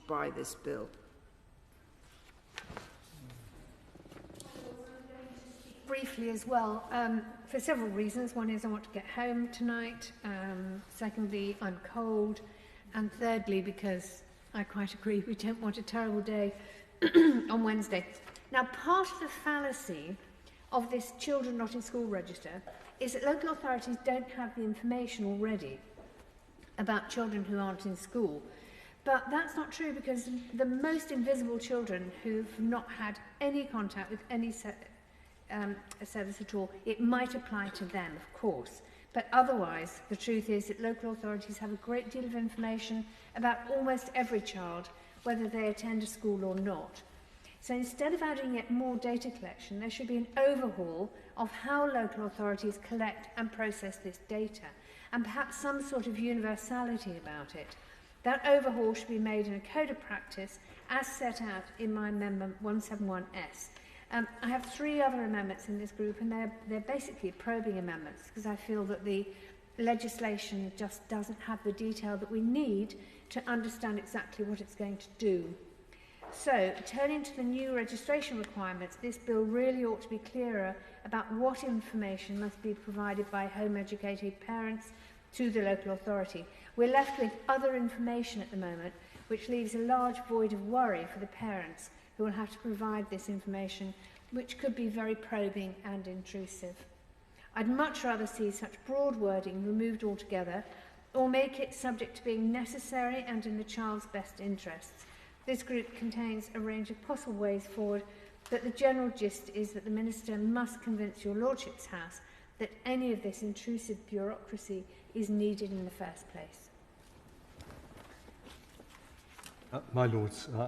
by this bill. Briefly as well, for several reasons. One is I want to get home tonight. Secondly, I'm cold. And thirdly, because I quite agree, we don't want a terrible day on Wednesday. Now, part of the fallacy of this children not in school register is that local authorities don't have the information already about children who aren't in school. But that's not true, because the most invisible children who've not had any contact with any service at all, it might apply to them, of course. But otherwise, the truth is that local authorities have a great deal of information about almost every child, whether they attend a school or not. So instead of adding yet more data collection, there should be an overhaul of how local authorities collect and process this data, and perhaps some sort of universality about it. That overhaul should be made in a code of practice as set out in my Amendment 171S. I have 3 other amendments in this group, and they're basically probing amendments, because I feel that the legislation just doesn't have the detail that we need to understand exactly what it's going to do. So, turning to the new registration requirements, this bill really ought to be clearer about what information must be provided by home-educated parents to the local authority. We're left with other information at the moment, which leaves a large void of worry for the parents who will have to provide this information, which could be very probing and intrusive. I'd much rather see such broad wording removed altogether, or make it subject to being necessary and in the child's best interests. This group contains a range of possible ways forward, but the general gist is that the Minister must convince your Lordship's House that any of this intrusive bureaucracy is needed in the first place. My Lords,